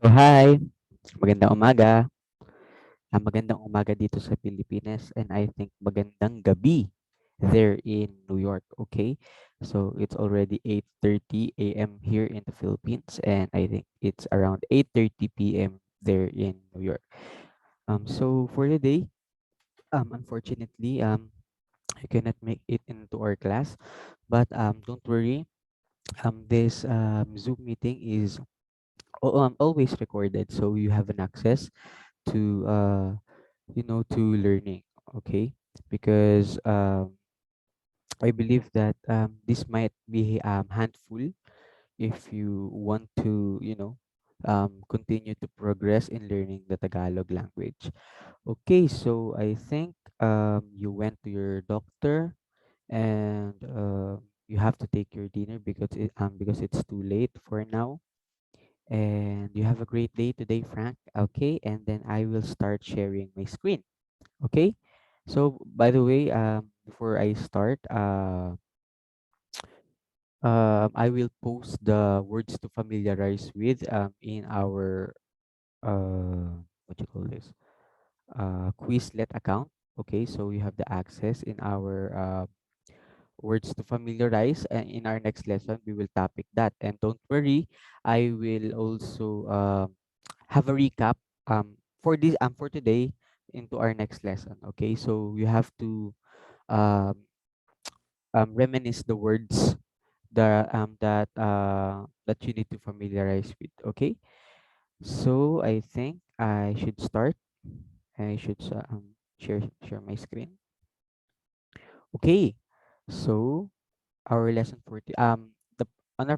So hi, magandang umaga. Magandang umaga dito sa Pilipinas and I think magandang gabi there in New York, okay? So it's already 8:30 a.m. here in the Philippines and I think it's around 8:30 p.m. there in New York. So for today, unfortunately, I cannot make it into our class, but don't worry. This Zoom meeting is always recorded, so you have an access to to learning, okay? Because I believe that this might be handful if you want to continue to progress in learning the Tagalog language. Okay, so I think you went to your doctor and you have to take your dinner because it's too late for now. And you have a great day today, Frank. Okay, and then I will start sharing my screen. Okay. So by the way, before I start, I will post the words to familiarize with in our what you call this Quizlet account. Okay, so you have the access in our words to familiarize, and in our next lesson we will topic that. And don't worry, I will also have a recap for today into our next lesson. Okay, so you have to um, reminisce the words that you need to familiarize with. Okay, so I think I should start. I should share my screen. Okay, so our lesson for the on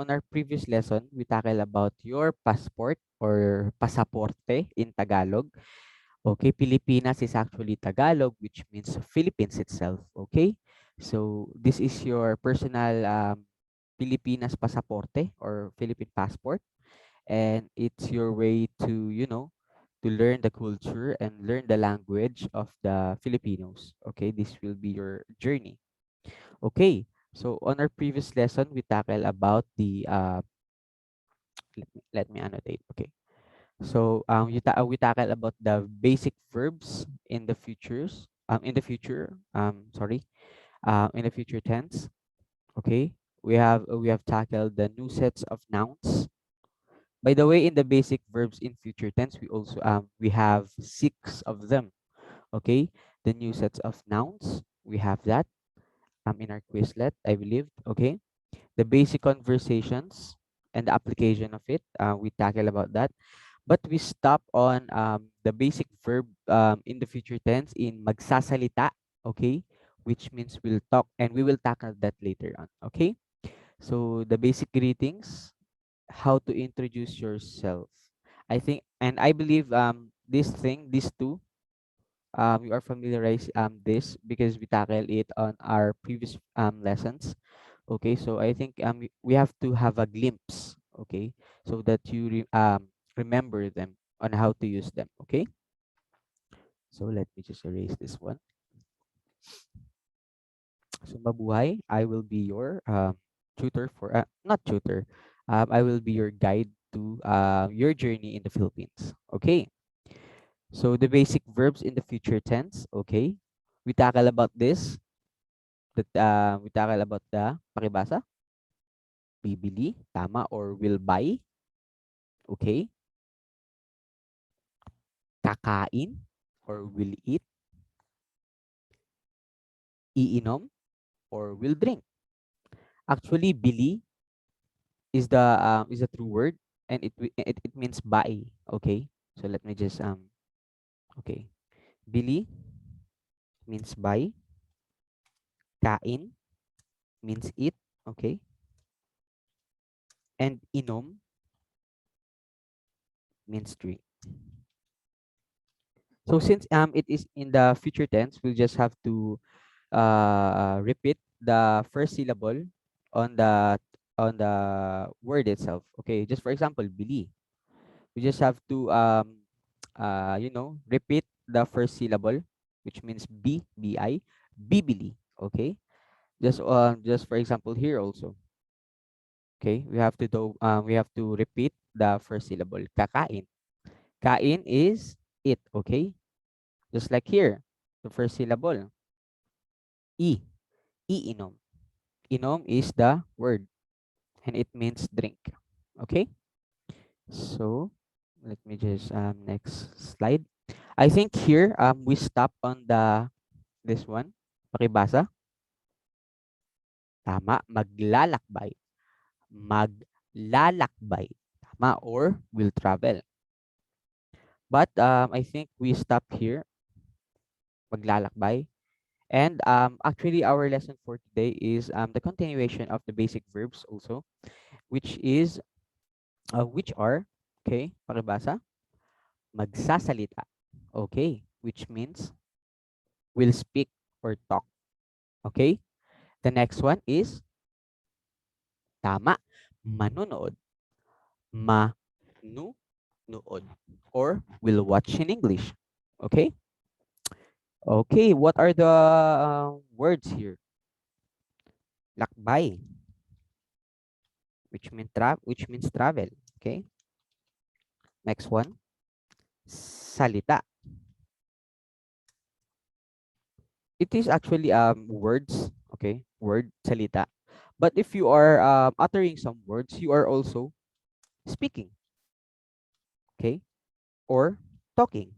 our previous lesson we tackled about your passport or pasaporte in Tagalog. Okay, Pilipinas is actually Tagalog, which means Philippines itself. Okay, so this is your personal Pilipinas pasaporte or Philippine passport, and it's your way to to learn the culture and learn the language of the Filipinos. Okay, this will be your journey. Okay, so on our previous lesson we tackled about the let me annotate. Okay, so we tackled about the basic verbs in the futures in the future sorry in the future tense. Okay, we have tackled the new sets of nouns. By the way, in the basic verbs in future tense, we have six of them. Okay, the new sets of nouns, we have that in our Quizlet, I believe. Okay, the basic conversations and the application of it, we tackle about that. But we stop on the basic verb in the future tense in magsasalita. Okay, which means we'll talk, and we will tackle that later on. Okay, so the basic greetings, how to introduce yourself. I think, and I believe these two, you are familiarized this because we tackled it on our previous lessons. Okay, so I think we have to have a glimpse, okay, so that you remember them on how to use them. Okay, so let me just erase this one. So mabuhay, I will be your tutor for not tutor. I will be your guide to your journey in the Philippines. Okay. So the basic verbs in the future tense. Okay. We tackle about this. That we tackle about the pakibasa, bibili, tama or will buy. Okay. Kakain or will eat, iinom or will drink. Actually, bili is a true word, and it means buy. Okay. So let me just okay. Bili means buy, kain means eat, okay? And inom means drink. So since it is in the future tense, we'll just have to repeat the first syllable on the word itself. Okay, just for example, bili. We just have to repeat the first syllable, which means bi, bibili. Okay, just for example here also. Okay, we have to repeat the first syllable. Kakain. Kain is it, okay? Just like here, the first syllable. I. Iinom. Inom is the word and it means drink. Okay? So let me just next slide. I think here we stop on the this one. Pakibasa. Tama, maglalakbay. Maglalakbay. Tama, or will travel. But I think we stop here. Maglalakbay. And actually, our lesson for today is the continuation of the basic verbs also, which is which are, okay, pakibasa, magsasalita. Okay, which means will speak or talk. Okay, the next one is tama, manonood. Manunood or will watch in English. Okay, okay, what are the words here? Lakbay, which means travel. Okay, next one, salita. It is actually words, okay, word salita. But if you are uttering some words, you are also speaking, okay, or talking,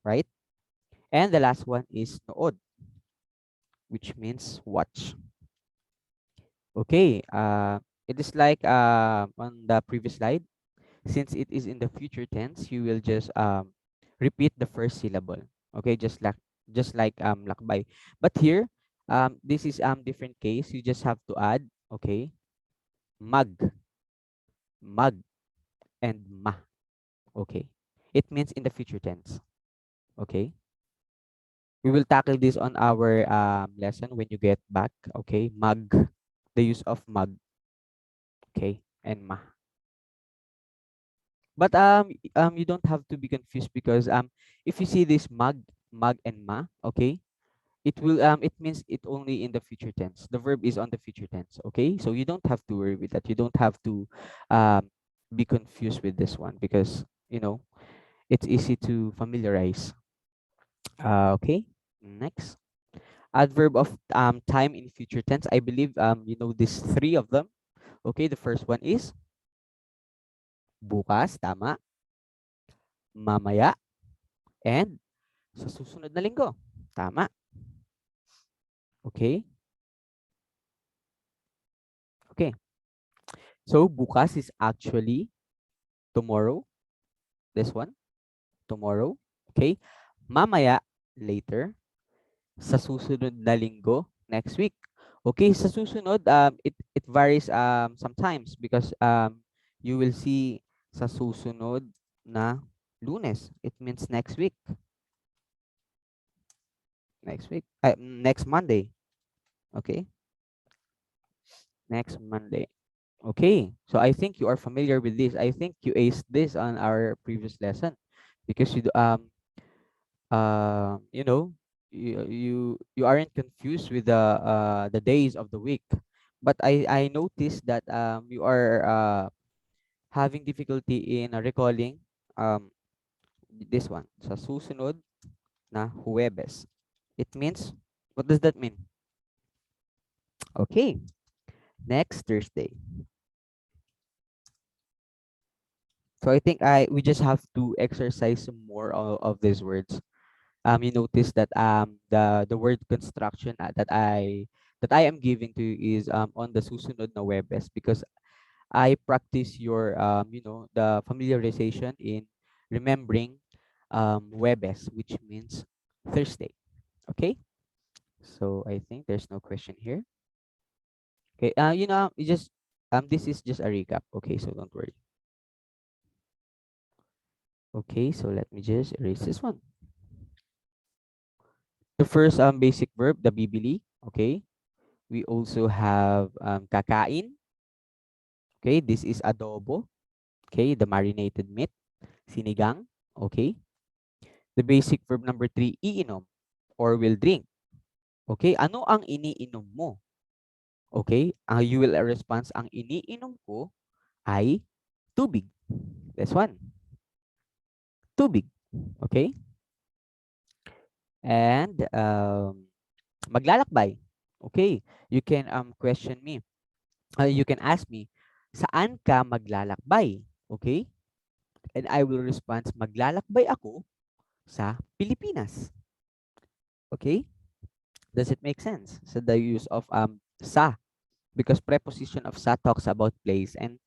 right? And the last one is nood, which means watch. Okay, it is like on the previous slide. Since it is in the future tense, you will just repeat the first syllable. Okay, just like lakbay. But here, this is different case. You just have to add, okay, mag, mag, and ma. Okay, it means in the future tense. Okay, we will tackle this on our lesson when you get back. Okay, mag, the use of mag. Okay, and ma. But you don't have to be confused because if you see this mag and ma, okay, it means it only in the future tense. The verb is on the future tense, okay? So you don't have to worry with that. You don't have to um be confused with this one because it's easy to familiarize. Okay, next. Adverb of time in future tense. I believe you know these three of them. Okay, the first one is bukas, tama, mamaya, and sa susunod na linggo. Tama. Okay? Okay. So bukas is actually tomorrow. This one, tomorrow. Okay? Mamaya, later. Sa susunod na linggo, next week. Okay, sa susunod, it varies sometimes because you will see sa susunod na Lunes. It means next week. Next week. Next Monday. Okay? Next Monday. Okay, so I think you are familiar with this. I think you aced this on our previous lesson because you know you aren't confused with the days of the week. But I noticed that you are having difficulty in recalling um this one. Sa susunod na Huwebes. It means, what does that mean? Okay, next Thursday. So I think we just have to exercise some more of these words. You notice that the word construction that I am giving to you is on the susunod na Webes because I practice your the familiarization in remembering Webes, which means Thursday. Okay, so I think there's no question here. Okay, you just this is just a recap. Okay, so don't worry. Okay, so let me just erase this one. The first basic verb, the bibili. Okay, we also have kakain. Okay, this is adobo. Okay, the marinated meat. Sinigang. Okay. The basic verb number 3, iinom or will drink. Okay, ano ang iniinom mo? Okay? You will response, ang iniinom ko ay tubig. This one. Tubig. Okay? And maglalakbay. Okay? You can question me. You can ask me, saan ka maglalakbay? Okay? And I will respond, maglalakbay ako sa Pilipinas. Okay? Does it make sense? So the use of sa, because preposition of sa talks about place and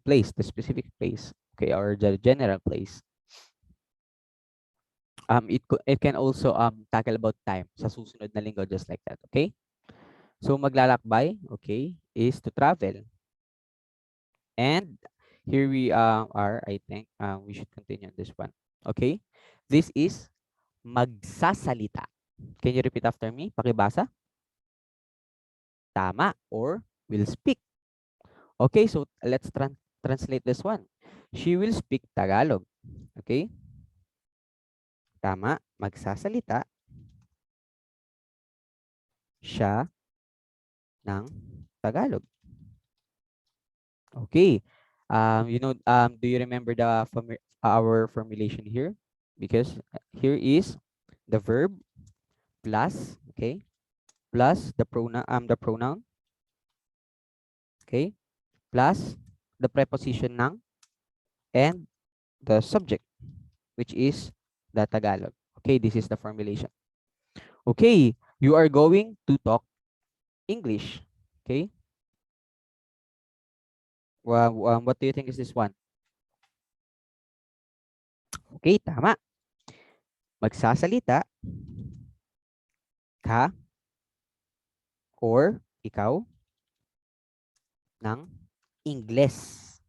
place, the specific place, okay, or the general place. It can also tackle about time sa susunod na linggo, just like that. Okay? So maglalakbay, okay, is to travel. And here we are, I think we should continue on this one. Okay? This is magsasalita. Can you repeat after me? Pakibasa. Tama or will speak. Okay, so let's translate this one. She will speak Tagalog. Okay? Tama, magsasalita siya ng Tagalog. Okay. Do you remember our formulation here? Because here is the verb plus, okay, plus the pronoun, okay, plus the preposition ng and the subject, which is the Tagalog. Okay, this is the formulation. Okay, you are going to talk English. Okay, well, what do you think is this one? Okay, tama. Magsasalita ka or ikaw ng Ingles.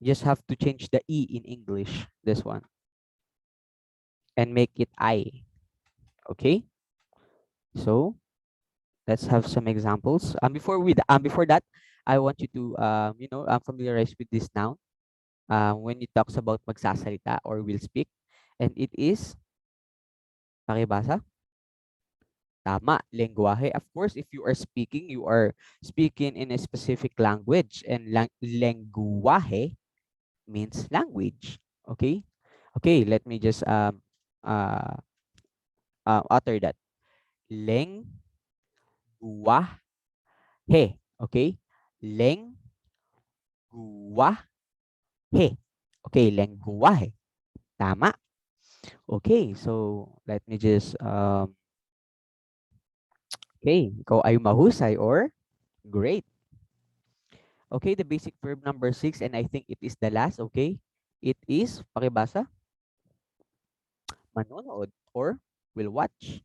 You just have to change the E in English, this one, and make it I. Okay? So, let's have some examples. Before that, I want you to familiarize with this noun. When it talks about magsasalita or will speak, and it is pakibasa. Tama, lengguwahe. Of course, if you are speaking in a specific language, and lengguwahe means language. Okay? Okay, let me just uh, utter that. Lengguwahe. Okay? Lengguwahe. Okay, lengguwahe. Tama. Okay, so let me just okay, ikaw ay mahusay or great. Okay, the basic verb number 6, and I think it is the last, okay? It is, pakibasa, manonood or will watch.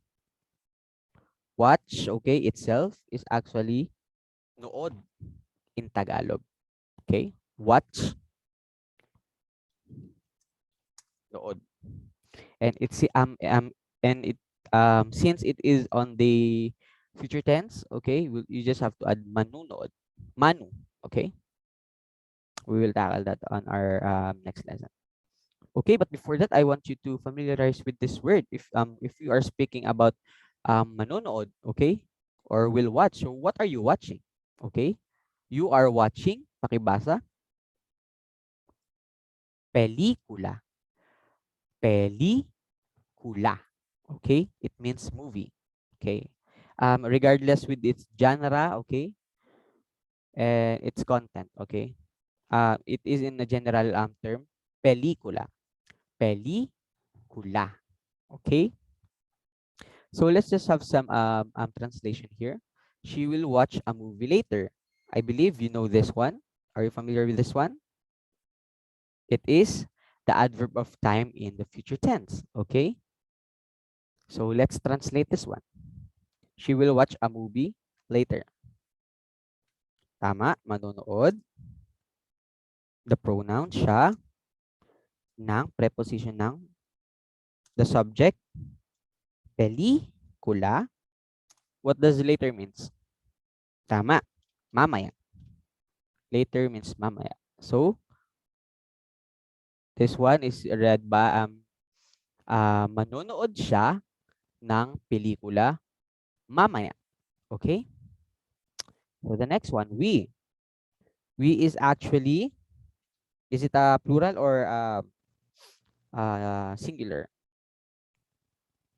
Watch, okay, itself is actually nood in Tagalog. Okay? Watch, nood. And it's and it since it is on the future tense, okay, you just have to add manunood. Manu, okay? We will tackle that on our next lesson. Okay, but before that, I want you to familiarize with this word. If you are speaking about manonood, okay, or will watch, so what are you watching? Okay, you are watching, pakibasa, pelikula. Pelikula. Okay, it means movie. Okay, regardless with its genre, okay, and its content, okay. It is in a general term, pelikula. Pelikula. Okay. So let's just have some translation here. She will watch a movie later. I believe you know this one. Are you familiar with this one? It is the adverb of time in the future tense. Okay. So let's translate this one. She will watch a movie later. Tama, manonood. The pronoun siya ng preposition ng the subject, pelikula. What does later means? Tama, mamaya. Later means mamaya. So this one is read by manonood siya ng pelikula mamaya. Okay? So the next one, we. We is actually, is it a plural or singular?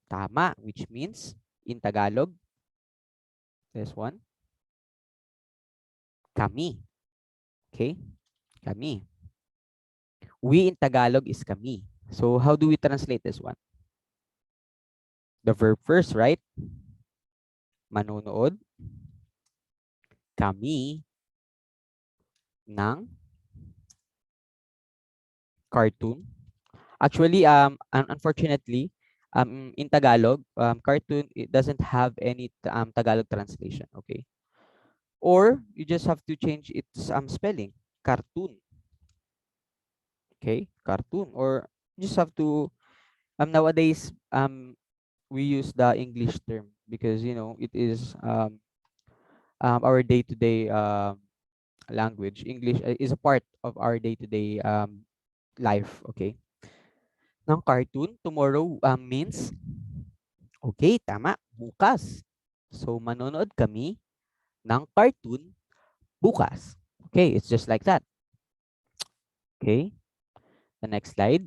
Tama, which means in Tagalog, this one, kami. Okay, kami. We in Tagalog is kami. So how do we translate this one? The verb first, right? Manonood kami ng cartoon. Actually, unfortunately, in Tagalog, cartoon, it doesn't have any Tagalog translation. Okay, or you just have to change its spelling, cartoon. Okay, cartoon, or you just have to nowadays we use the English term because it is our day-to-day language. English is a part of our day-to-day life. Okay, ng cartoon tomorrow means okay, tama, bukas. So manonood kami ng cartoon bukas. Okay, it's just like that. Okay, the next slide.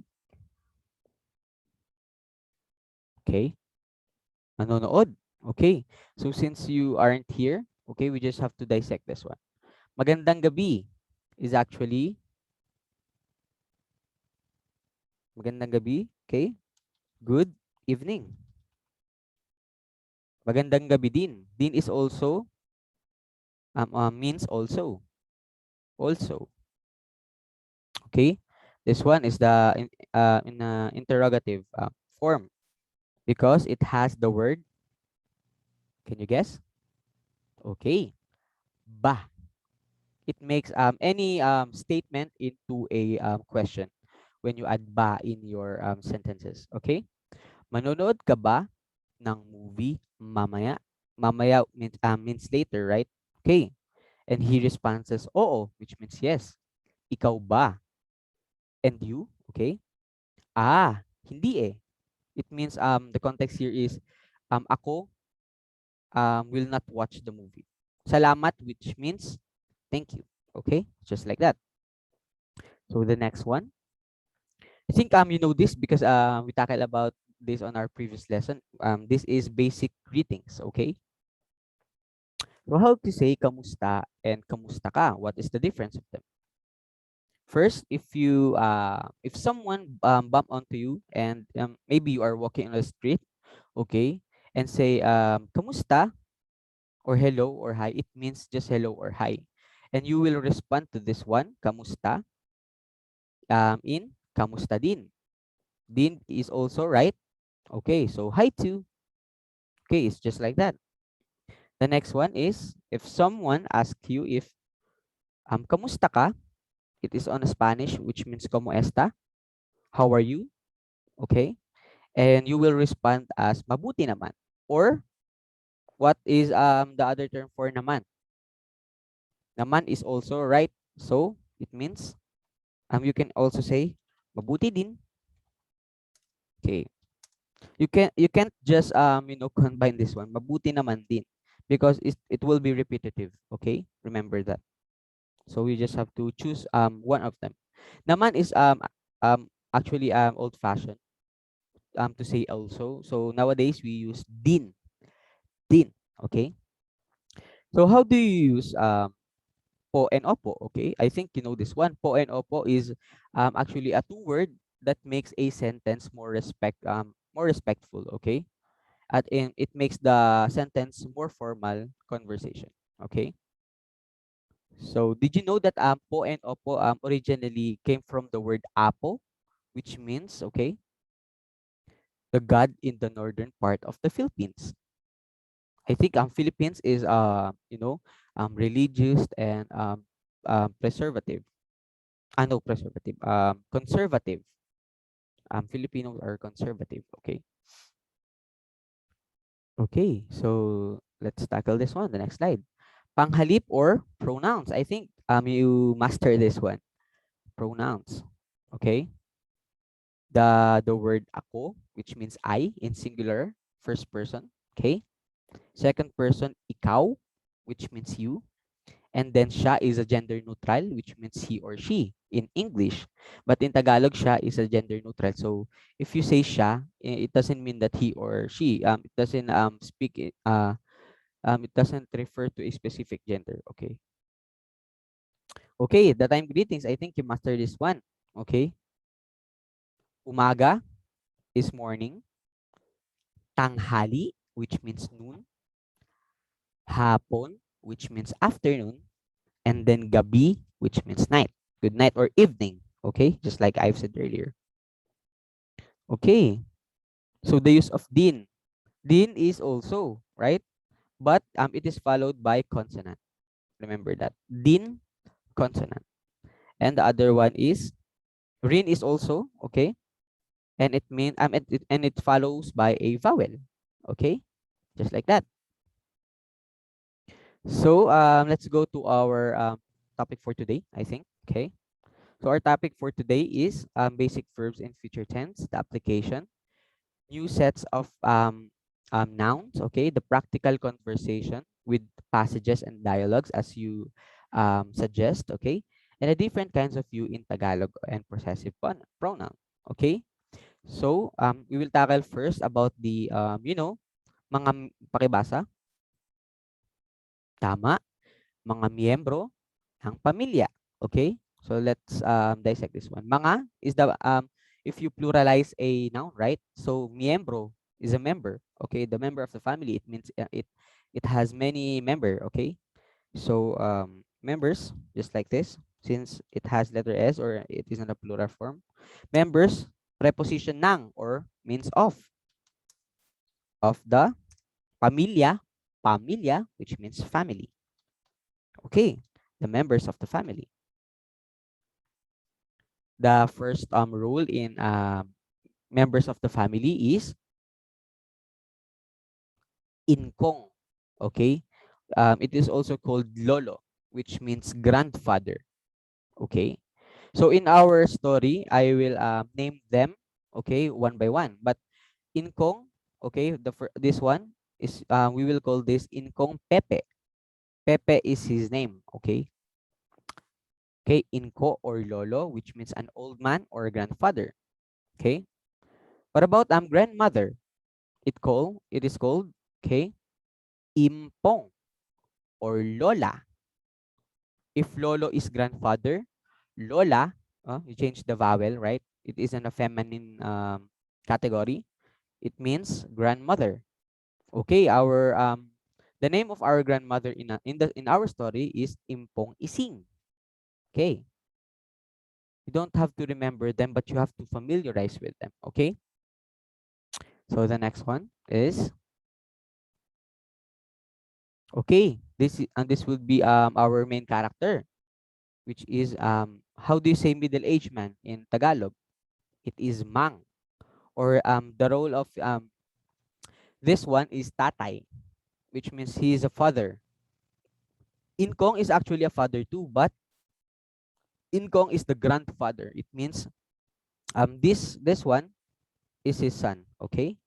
Okay, manonood. Okay, so since you aren't here, okay, we just have to dissect this one. Magandang gabi is actually magandang gabi. Okay, good evening. Magandang gabi din. Din is also means also. Also. Okay, this one is the in interrogative form because it has the word. Can you guess? Okay, ba. It makes any statement into a question when you add ba in your sentences. Okay? Manonood ka ba ng movie mamaya? Mamaya means later, right? Okay. And he responds as oo, which means yes. Ikaw ba? And you? Okay? Ah, hindi eh. It means the context here is ako will not watch the movie. Salamat, which means thank you. Okay? Just like that. So the next one. I think you know this because we tackled about this on our previous lesson. This is basic greetings, okay? So how to say kamusta and kamusta ka? What is the difference of them? First, if someone bump onto you and maybe you are walking on the street, okay, and say kamusta or hello or hi, it means just hello or hi, and you will respond to this one kamusta in kamusta din. Din is also right. Okay, so hi too. Okay, it's just like that. The next one is if someone asks you if kamusta ka, it is on Spanish, which means como esta? How are you? Okay, and you will respond as mabuti naman. Or what is the other term for naman? Naman is also right, so it means you can also say mabuti din. Okay, you can't just combine this one mabuti naman din because it will be repetitive. Okay, remember that. So we just have to choose one of them. Naman is actually old fashioned to say also. So nowadays we use din. Din. Okay. So how do you use po and opo? Okay. I think you know this one. Po and opo is actually a two word that makes a sentence more respectful. Okay. It makes the sentence more formal conversation. Okay. So did you know that po and opo originally came from the word apo, which means okay, the god in the northern part of the Philippines. I think Philippines is religious and preservative. No preservative. Conservative. Filipinos are conservative. Okay. Okay. So let's tackle this one. The next slide. Panghalip or pronouns. I think you master this one. Pronouns. Okay. The word ako, which means I in singular, first person. Okay. Second person, ikaw, which means you. And then siya is a gender neutral, which means he or she in English. But in Tagalog, siya is a gender neutral. So if you say siya, it doesn't mean that he or she. It doesn't it doesn't refer to a specific gender. Okay. Okay, the time greetings. I think you mastered this one. Okay. Umaga is morning. Tanghali, which means noon. Hapon, which means afternoon. And then gabi, which means night. Good night or evening. Okay, just like I've said earlier. Okay, so the use of din. Din is also, right? But it is followed by consonant. Remember that. Din, consonant. And the other one is, rin is also, okay? And it means, and it follows by a vowel. Okay, just like that. So let's go to our topic for today, I think. Okay. So our topic for today is basic verbs in future tense, the application, new sets of nouns, okay, the practical conversation with passages and dialogues as you suggest, okay, and the different kinds of you in Tagalog and possessive pronoun, okay. So we will tackle first about the mga pakibasa, tama, mga miyembro ng pamilya. Okay? So let's dissect this one. Mga is the if you pluralize a noun, right? So miyembro is a member. Okay, the member of the family. It means it has many member. Okay, so members just like this. Since it has letter S or it is in a plural form, members preposition ng or means of the pamilya, pamilya, which means family. Okay, the members of the family. The first rule in members of the family is inkong. Okay, it is also called lolo, which means grandfather. Okay, so in our story, I will name them. Okay, one by one. But inkong, okay, this one is we will call this inkong Pepe. Pepe is his name. Okay, okay, inko or lolo, which means an old man or a grandfather. Okay, what about grandmother? It is called, okay, impong or lola. If lolo is grandfather, lola, you change the vowel, right? It is in a feminine category. It means grandmother. Okay, our the name of our grandmother in our story is Impong Ising. Okay, you don't have to remember them, but you have to familiarize with them. Okay, so the next one is, okay, and this will be our main character, which is how do you say middle-aged man in Tagalog? It is mang, or the role of this one is tatay, which means he is a father. Inkong is actually a father too, but Inkong is the grandfather. It means this one is his son. Okay,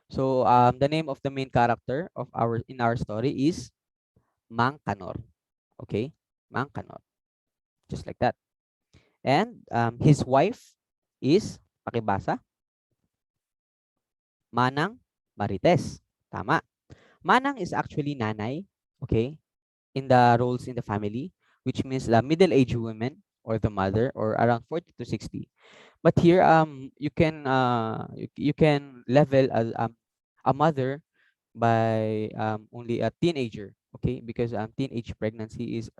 so the name of the main character of our in our story is Mang Kanor. Okay, Mang Kanor, just like that. And his wife is, pakibasa, Manang Marites. Tama. Manang is actually nanay, okay, in the roles in the family, which means the middle-aged woman or the mother or around 40 to 60. But here you can level as a mother by only a teenager, okay, because teenage pregnancy is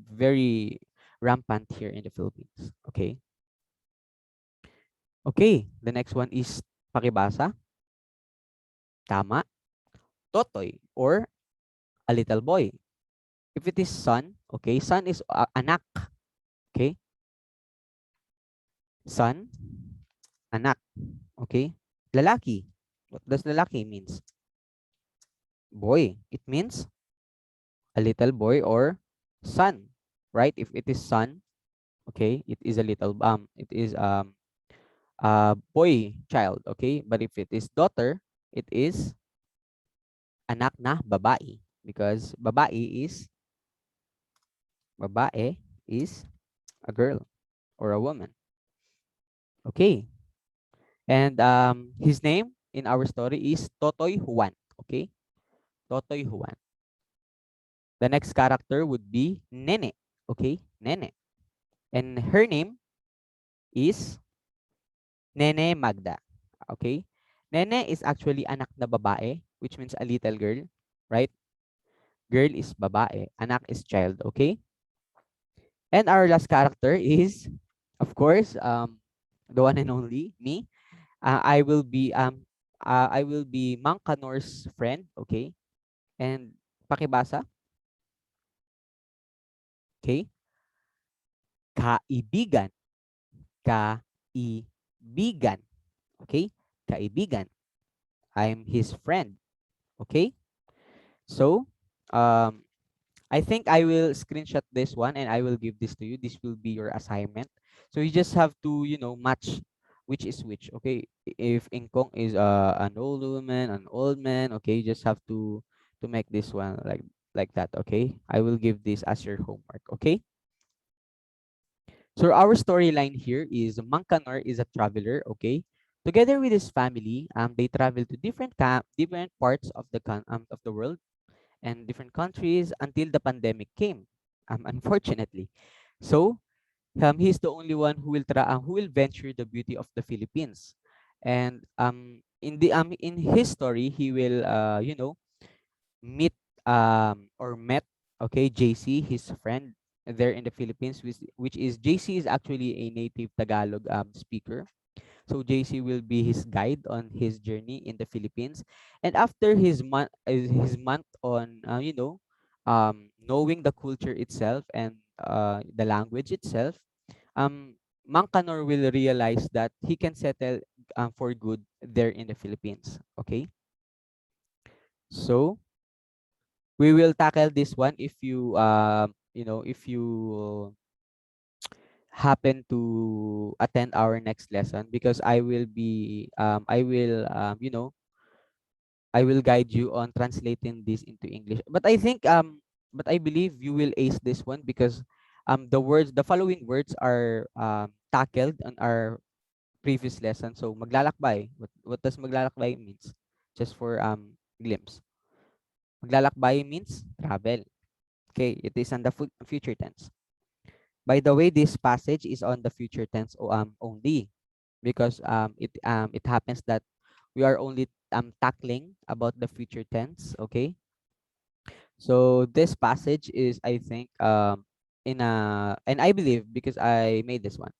very rampant here in the Philippines. Okay. Okay, the next one is pakibasa. Tama. Totoy or a little boy. If it is son, okay, son is anak, okay? Son, anak, okay? Lalaki. What does lalaki means? Boy. It means a little boy or son, right? If it is son, okay, it is a little it is a boy child, okay? But if it is daughter, it is anak na babae because babae is Babae is a girl or a woman. Okay. And his name in our story is Totoy Juan. Okay. Totoy Juan. The next character would be Nene. Okay. Nene. And her name is Nene Magda. Okay. Nene is actually anak na babae, which means a little girl, right? Girl is babae, anak is child, okay? And our last character is, of course, the one and only me. I will be Mang Kanor's friend, okay? And pakibasa, okay? Kaibigan, kaibigan, okay? Kaibigan. I'm his friend, okay? So, um, I think I will screenshot this one and I will give this to you. This will be your assignment. So you just have to, match which is which. Okay. If Ingkong is an old woman, an old man, okay, you just have to make this one like that. Okay. I will give this as your homework. Okay. So our storyline here is Mangkanor is a traveler. Okay. Together with his family, they travel to different parts of of the world and different countries until the pandemic came. Unfortunately, so he's the only one who will venture the beauty of the Philippines, and in his story he will meet or met, okay, JC, his friend there in the Philippines, which is JC is actually a native Tagalog speaker. So JC will be his guide on his journey in the Philippines. And after his month on knowing the culture itself and the language itself, um Mang Kanor will realize that he can settle for good there in the Philippines. Okay? So we will tackle this one if if you happen to attend our next lesson, because I will guide you on translating this into English. But I believe you will ace this one because the following words are tackled on our previous lesson. So maglalakbay. What does maglalakbay means? Just for glimpse. Maglalakbay means travel. Okay, it is on the future tense. By the way, this passage is on the future tense only, because it happens that we are only tackling about the future tense. Okay, so this passage is, I think, in a and I believe, because I made this one,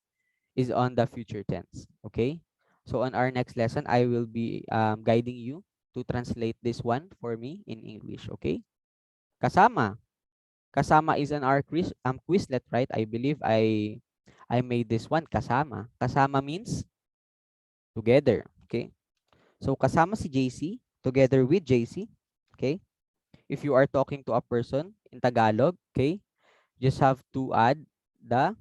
is on the future tense. Okay, so on our next lesson I will be guiding you to translate this one for me in English. Okay, kasama. Kasama is an our Quizlet, right? I believe I made this one. Kasama means together. Okay, so kasama si JC, together with JC. Okay, if you are talking to a person in Tagalog, okay, just have to add the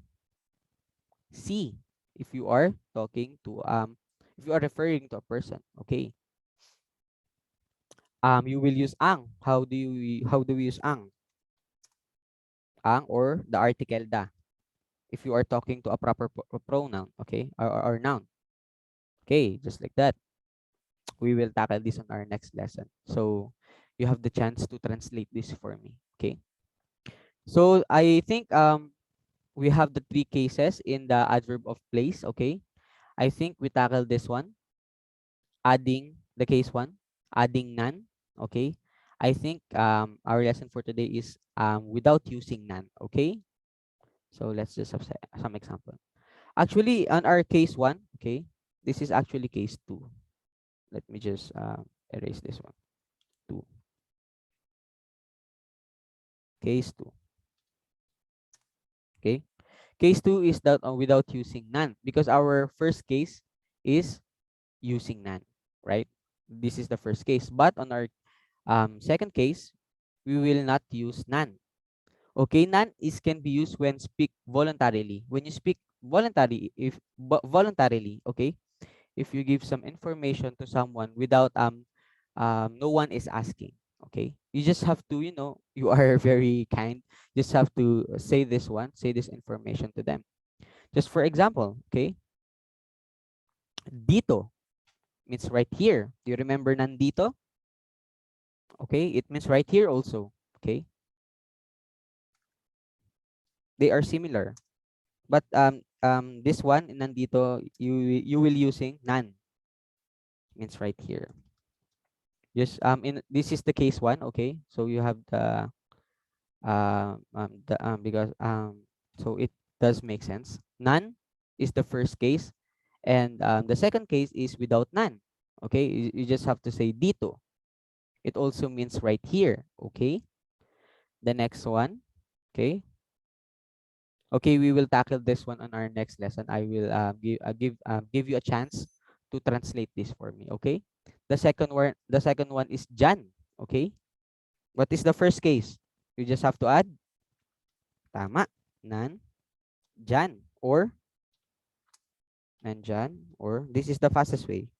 C if you are talking to if you are referring to a person. Okay, you will use ang. How do we use ang or the article da if you are talking to a proper pronoun, okay, or noun. Okay, just like that. We will tackle this on our next lesson. So you have the chance to translate this for me. Okay. So I think we have the three cases in the adverb of place. Okay. I think we tackle this one. Adding the case one, adding none. Okay. I think our lesson for today is without using none. Okay. So let's just have some example. Actually, on our case one, okay, this is actually case two. Let me just erase this one. Two. Case two. Okay. Case two is that without using none, because our first case is using none, right? This is the first case. But on our second case, we will not use none. Okay, none is can be used when speak voluntarily. When you speak voluntarily, okay, if you give some information to someone without no one is asking, okay, You just have to, you are very kind. Just have to say this information to them. Just for example, okay, dito means right here. Do you remember nandito? Okay, it means right here also. Okay, they are similar. But this one nandito, you will using nan, means right here. Just in this is the case one. Okay, so you have the because so it does make sense. None is the first case, and the second case is without none. Okay, you just have to say dito. It also means right here. Okay, the next one. Okay, okay, we will tackle this one on our next lesson. I will give you a chance to translate this for me. Okay, the second one is Jan. Okay, what is the first case? You just have to add tama nan Jan or nandyan, or this is the fastest way,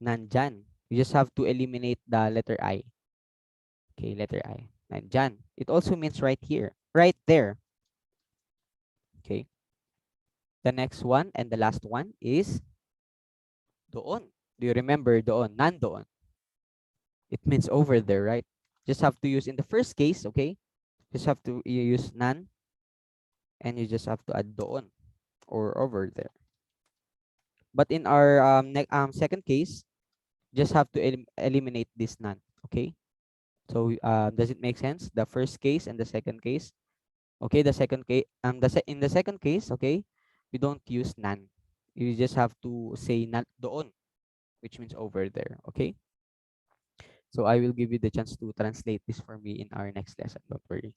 nandyan. You just have to eliminate the letter I. Okay, letter I. Nandyan. It also means right here, right there. Okay. The next one and the last one is doon. Do you remember doon? Nandoon. It means over there, right? Just have to use in the first case, okay? Just have to use nan and you just have to add doon or over there. But in our second case, just have to eliminate this nan, okay? So does it make sense? The first case and the second case. Okay, the second case in the second case, okay, we don't use nan. You just have to say nan doon, which means over there. Okay. So I will give you the chance to translate this for me in our next lesson. Don't worry.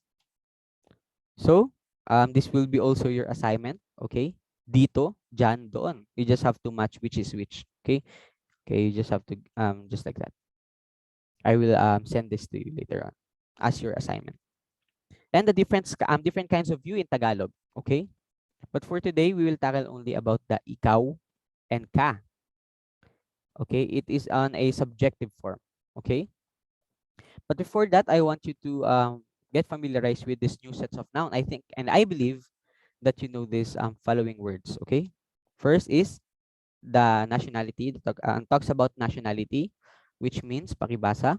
So this will be also your assignment. Okay. Dito, dyan, doon. You just have to match which is which. Okay. Okay. You just have to just like that. I will send this to you later on as your assignment. And the different kinds of you in Tagalog. Okay. But for today, we will tackle only about the ikaw and ka. Okay, it is on a subjective form. Okay, but before that, I want you to get familiarized with this new sets of noun. I think and I believe that you know these following words. Okay, first is the nationality. Talks about nationality, which means pakibasa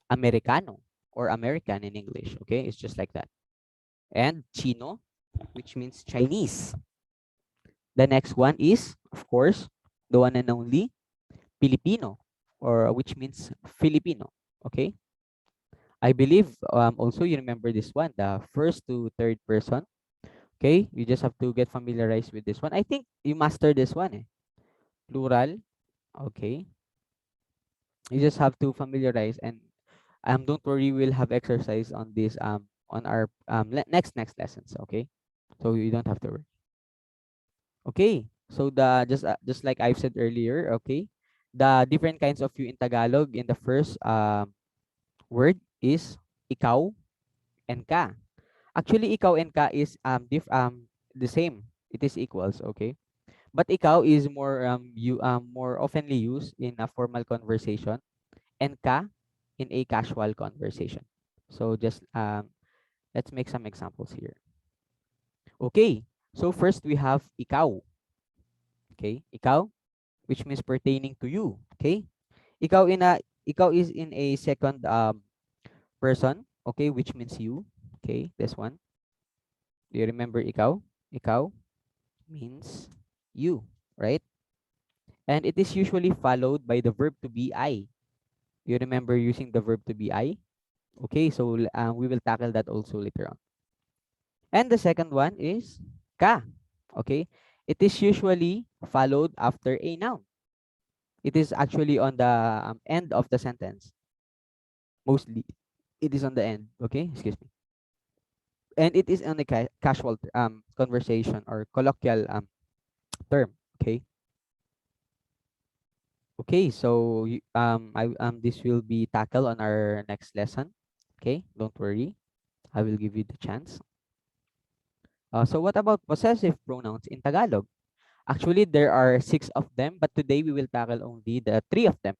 Americano or American in English. Okay, it's just like that. And Chino, which means Chinese. The next one is, of course, the one and only Filipino, or which means Filipino. Okay. I believe also you remember this one, the first to third person. Okay. You just have to get familiarized with this one. I think you master this one. Plural. Okay. You just have to familiarize and don't worry, we'll have exercise on this on our next lessons. Okay. So you don't have to worry. Okay. So the just like I've said earlier, okay, the different kinds of you in Tagalog in the first word is ikaw and ka. Actually, ikaw and ka is the same. It is equals, okay? But ikaw is more oftenly used in a formal conversation and ka in a casual conversation. So just let's make some examples here. Okay. So first we have ikaw. Okay? Ikaw, which means pertaining to you. Okay? Ikaw is in a second person, okay, which means you. Okay, this one. Do you remember ikaw? Ikaw means you, right? And it is usually followed by the verb to be I. You remember using the verb to be I? Okay, so we will tackle that also later on. And the second one is ka. Okay, it is usually followed after a noun. It is actually on the end of the sentence. Mostly, it is on the end. Okay, excuse me. And it is on a casual conversation or colloquial term. Okay. Okay, so this will be tackled on our next lesson. Okay, don't worry. I will give you the chance. So what about possessive pronouns in Tagalog? Actually, there are 6 of them, but today we will tackle only the 3 of them.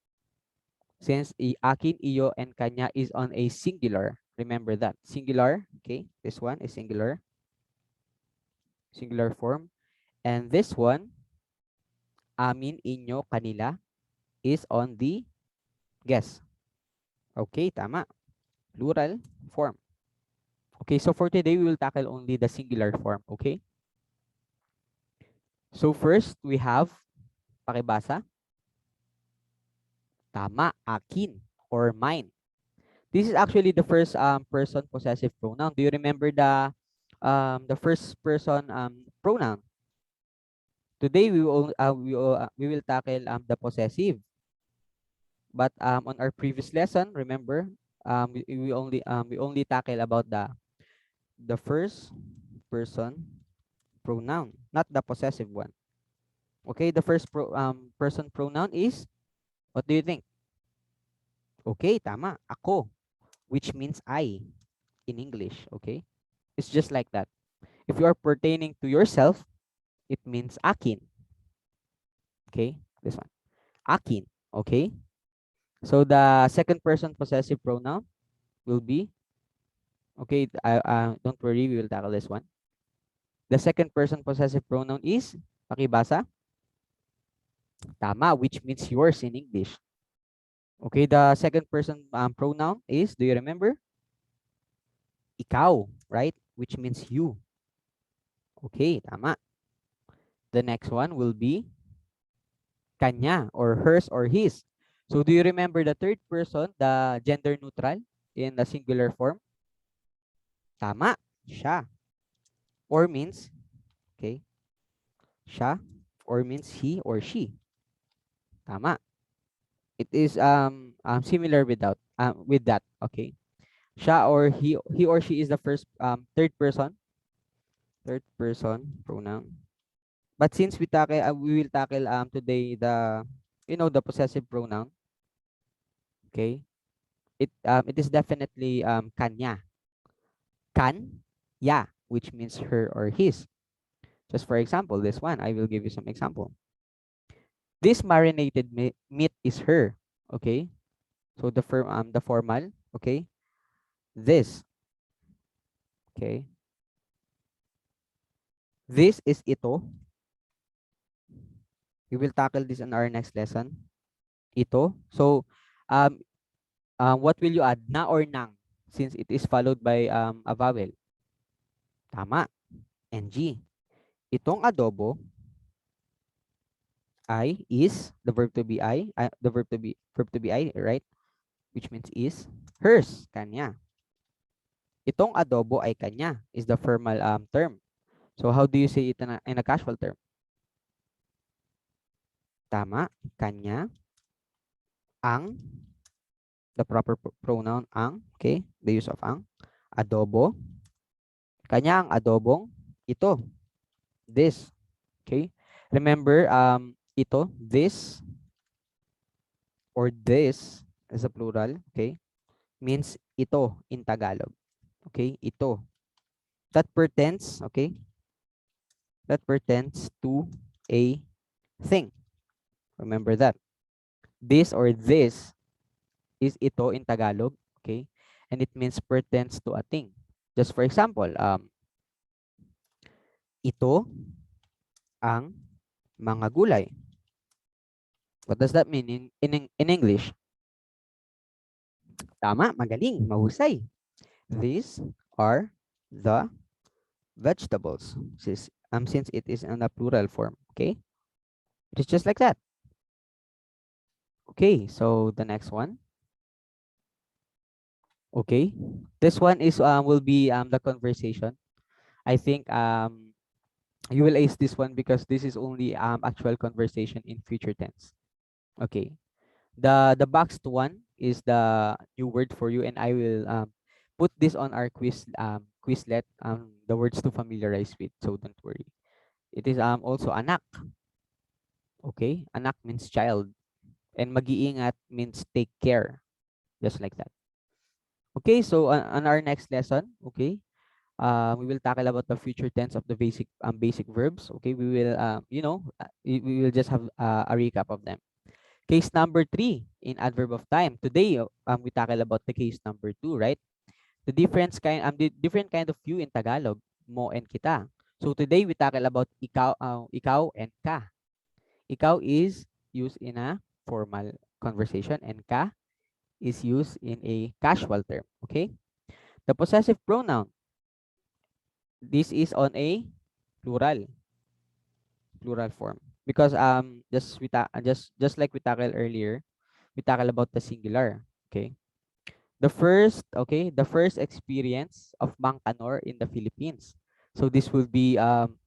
Since akin, iyo, and kanya is on a singular. Remember that. Singular. Okay. This one is singular. Singular form. And this one, amin, inyo, kanila, is on the guess. Okay, tama. Plural form. Okay, so for today, we will tackle only the singular form. Okay? So first, we have, pakibasa, tama, akin, or mine. This is actually the first person possessive pronoun. Do you remember the first person pronoun? Today we will tackle the possessive. But on our previous lesson, remember, we only tackle about the first person pronoun, not the possessive one. Okay, the first person pronoun is, what do you think? Okay, tama, ako, which means I in English. Okay, it's just like that. If you are pertaining to yourself, it means akin. Okay, this one, akin. Okay, so the second person possessive pronoun will be, okay, don't worry, we will tackle this one. The second person possessive pronoun is, pakibasa, tama, which means yours in English. Okay, the second person pronoun is, do you remember? Ikaw, right? Which means you. Okay, tama. The next one will be kanya or hers or his. So do you remember the third person, the gender neutral in the singular form? Tama, siya. Or means, okay, siya, or means he or she. Tama. It is similar with that, okay? Siya or he or she is the first third person pronoun. But since we will tackle today the possessive pronoun, okay? It is definitely kanya. Kan, ya, which means her or his. Just for example, this one, I will give you some example. This marinated meat is her, okay? So the formal, okay? This, okay? This is ito. We will tackle this in our next lesson. Ito. So um what will you add? Na or nang? Since it is followed by a vowel. Tama. NG. Itong adobo I is the verb to be the verb to be I, right? Which means is hers, kanya. Itong adobo ay kanya is the formal term. So how do you say it in a casual term? Tama, kanya, ang, the proper pronoun ang, okay? The use of ang. Adobo, kanya ang adobong ito, this, okay? Remember ito, this or this is a plural, okay? Means ito in Tagalog. Okay, ito. That pertains, okay? That pertains to a thing. Remember that. This or this is ito in Tagalog, okay? And it means pertains to a thing. Just for example, ito ang mga gulay. What does that mean in English? Tama, magaling, mahusay. These are the vegetables. Since it is in a plural form, okay? It is just like that. Okay, so the next one. Okay, this one is will be the conversation. I think you will ace this one because this is only actual conversation in future tense. Okay, the boxed one is the new word for you, and I will put this on our quizlet, the words to familiarize with, so don't worry. It is also anak. Okay, anak means child, and mag-iingat means take care, just like that. Okay, so on our next lesson, okay, we will tackle about the future tense of the basic verbs. Okay, we will we will just have a recap of them. Case number 3 in adverb of time. Today, we tackle about the case number 2, right? The different kind of you in Tagalog, mo and kita. So today we tackle about ikaw and ka. Ikaw is used in a formal conversation and ka is used in a casual term. Okay? The possessive pronoun, this is on a plural, plural form. Because just like we tackled earlier, we tackle about the singular. Okay? The first experience of Bangkanor in the Philippines. So this will be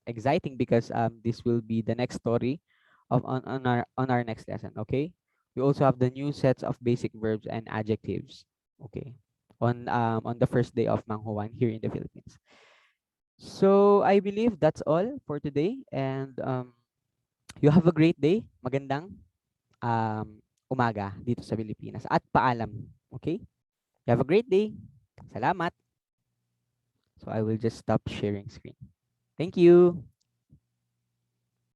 exciting because this will be the next story of on our next lesson. Okay, we also have the new sets of basic verbs and adjectives. Okay, on the first day of Manghuan here in the Philippines. So I believe that's all for today, and you have a great day. Magandang umaga dito sa Pilipinas at paalam. Okay. You have a great day. Salamat. So I will just stop sharing screen. Thank you.